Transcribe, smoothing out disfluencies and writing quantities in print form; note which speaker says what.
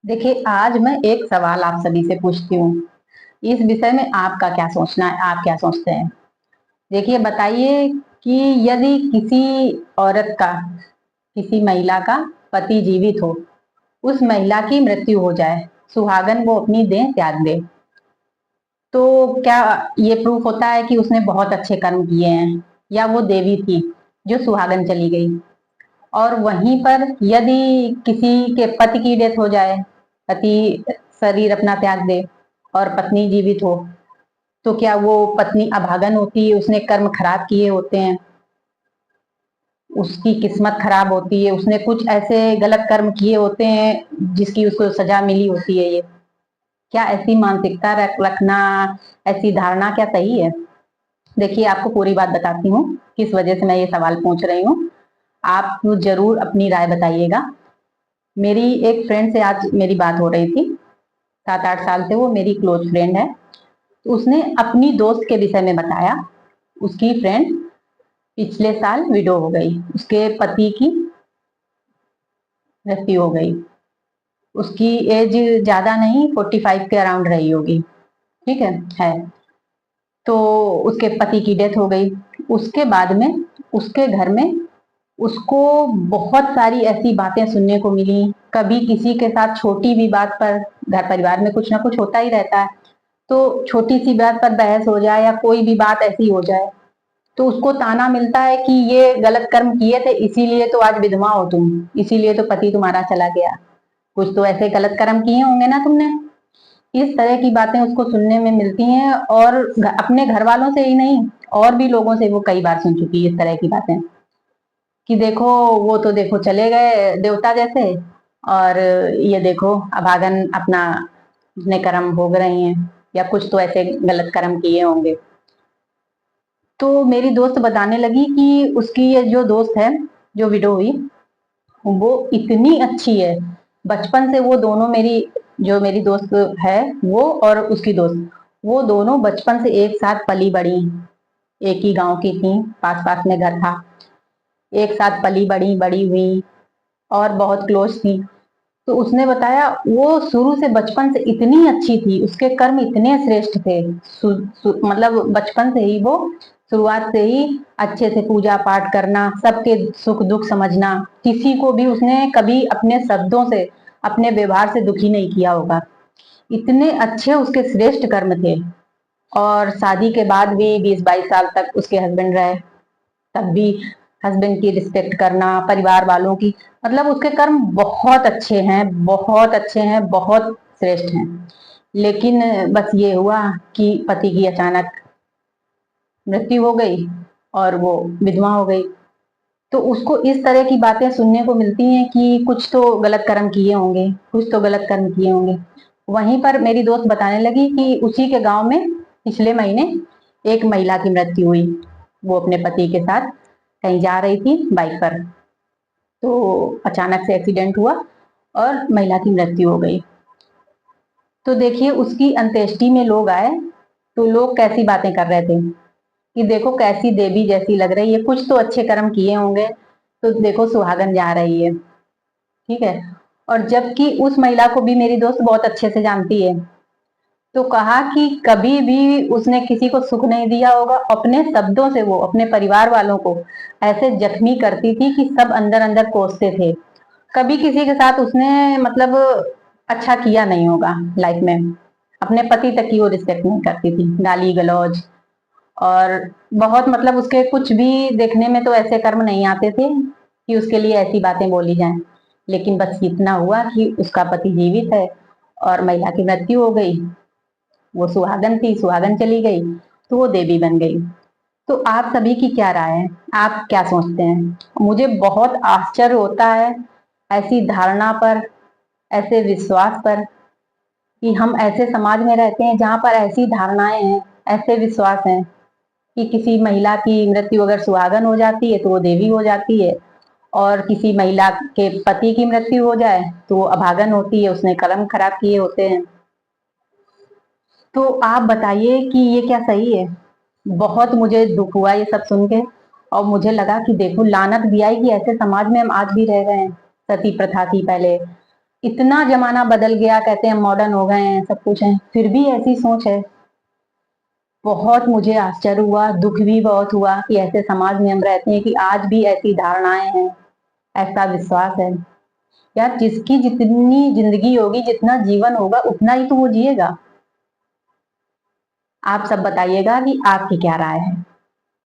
Speaker 1: देखिए, आज मैं एक सवाल आप सभी से पूछती हूँ। इस विषय में आपका क्या सोचना है? आप क्या सोचते हैं? देखिए, बताइए कि यदि किसी औरत का, किसी महिला का पति जीवित हो, उस महिला की मृत्यु हो जाए, सुहागन वो अपनी देह त्याग दे, तो क्या ये प्रूफ होता है कि उसने बहुत अच्छे कर्म किए हैं, या वो देवी थी जो सुहागन चली गई? और वहीं पर यदि किसी के पति की डेथ हो जाए, पति शरीर अपना त्याग दे और पत्नी जीवित हो, तो क्या वो पत्नी अभागन होती है? उसने कर्म खराब किए होते हैं, उसकी किस्मत खराब होती है, उसने कुछ ऐसे गलत कर्म किए होते हैं जिसकी उसको सजा मिली होती है। ये क्या ऐसी मानसिकता रखना, ऐसी धारणा क्या सही है? देखिए, आपको पूरी बात बताती हूँ किस वजह से मैं ये सवाल पूछ रही हूँ। आप जरूर अपनी राय बताइएगा। मेरी एक फ्रेंड से आज मेरी बात हो रही थी। 7-8 साल से वो मेरी क्लोज फ्रेंड है। तो उसने अपनी दोस्त के विषय में बताया। उसकी फ्रेंड पिछले साल विडो हो गई, उसके पति की मृत्यु हो गई। उसकी एज ज्यादा नहीं, 45 के अराउंड रही होगी। ठीक है। तो उसके पति की डेथ हो गई। उसके बाद में उसके घर में उसको बहुत सारी ऐसी बातें सुनने को मिली। कभी किसी के साथ छोटी भी बात पर, घर परिवार में कुछ ना कुछ होता ही रहता है, तो छोटी सी बात पर बहस हो जाए या कोई भी बात ऐसी हो जाए, तो उसको ताना मिलता है कि ये गलत कर्म किए थे, इसीलिए तो आज विधवा हो तुम, इसीलिए तो पति तुम्हारा चला गया। कुछ तो ऐसे गलत कर्म किए होंगे ना तुमने। इस तरह की बातें उसको सुनने में मिलती हैं, और अपने घर वालों से ही नहीं, और भी लोगों से वो कई बार सुन चुकी है इस तरह की बातें, कि देखो वो तो देखो चले गए देवता जैसे, और ये देखो अभागन अपना अपने कर्म भोग रही हैं, या कुछ तो ऐसे गलत कर्म किए होंगे। तो मेरी दोस्त बताने लगी कि उसकी ये जो दोस्त है, जो विडो हुई, वो इतनी अच्छी है। बचपन से वो दोनों, मेरी जो मेरी दोस्त है वो और उसकी दोस्त, वो दोनों बचपन से एक साथ पली बड़ी, एक ही गांव की थी, पास पास में घर था, एक साथ पली बड़ी बड़ी हुई और बहुत क्लोज थी। तो उसने बताया वो शुरू से बचपन से इतनी अच्छी थी, उसके कर्म इतने श्रेष्ठ थे। मतलब बचपन से ही वो, शुरुआत से ही अच्छे से पूजा पाठ करना, सबके सुख दुख समझना, किसी को भी उसने कभी अपने शब्दों से, अपने व्यवहार से दुखी नहीं किया होगा। इतने अच्छे उसके श्रेष्ठ कर्म थे। और शादी के बाद भी 20-22 साल तक उसके हस्बैंड रहे, तब भी हस्बैंड की रिस्पेक्ट करना, परिवार वालों की, मतलब उसके कर्म बहुत अच्छे हैं, बहुत अच्छे हैं, बहुत श्रेष्ठ हैं। लेकिन बस ये हुआ कि पति की अचानक मृत्यु हो गई और वो विधवा हो गई। तो उसको इस तरह की बातें सुनने को मिलती हैं कि कुछ तो गलत कर्म किए होंगे, कुछ तो गलत कर्म किए होंगे। वहीं पर मेरी दोस्त बताने लगी कि उसी के गांव में पिछले महीने एक महिला की मृत्यु हुई। वो अपने पति के साथ कहीं जा रही थी बाइक पर, तो अचानक से एक्सीडेंट हुआ और महिला की मृत्यु हो गई। तो देखिए, उसकी अंत्येष्टि में लोग आए, तो लोग कैसी बातें कर रहे थे कि देखो कैसी देवी जैसी लग रही है, कुछ तो अच्छे कर्म किए होंगे, तो देखो सुहागन जा रही है। ठीक है। और जबकि उस महिला को भी मेरी दोस्त बहुत अच्छे से जानती है। तो कहा कि कभी भी उसने किसी को सुख नहीं दिया होगा, अपने शब्दों से वो अपने परिवार वालों को ऐसे जख्मी करती थी कि सब अंदर अंदर कोसते थे। कभी किसी के साथ उसने मतलब अच्छा किया नहीं होगा लाइफ में। अपने पति तक की वो रिस्पेक्ट नहीं करती थी, गाली गलौज, और बहुत मतलब उसके कुछ भी देखने में तो ऐसे कर्म नहीं आते थे कि उसके लिए ऐसी बातें बोली जाएं। लेकिन बस इतना हुआ कि उसका पति जीवित है और महिला की मृत्यु हो गई। वो सुहागन थी, सुहागन चली गई, तो वो देवी बन गई। तो आप सभी की क्या राय है? आप क्या सोचते हैं? मुझे बहुत आश्चर्य होता है ऐसी धारणा पर, ऐसे विश्वास पर, कि हम ऐसे समाज में रहते हैं जहां पर ऐसी धारणाएं हैं, ऐसे विश्वास हैं कि किसी महिला की मृत्यु अगर सुहागन हो जाती है तो वो देवी हो जाती है, और किसी महिला के पति की मृत्यु हो जाए तो वो अभागन होती है, उसने कर्म खराब किए होते हैं। तो आप बताइए कि ये क्या सही है? बहुत मुझे दुख हुआ ये सब सुन के, और मुझे लगा कि देखो लानत भी आई कि ऐसे समाज में हम आज भी रह गए हैं। सती प्रथा थी पहले, इतना जमाना बदल गया, कहते हैं मॉडर्न हो गए हैं, सब कुछ है, फिर भी ऐसी सोच है। बहुत मुझे आश्चर्य हुआ, दुख भी बहुत हुआ कि ऐसे समाज में हम रहते हैं कि आज भी ऐसी धारणाएं हैं, ऐसा विश्वास है। यार, जिसकी जितनी जिंदगी होगी, जितना जीवन होगा, उतना ही तो वो जिएगा। आप सब बताइएगा कि आपकी क्या राय है।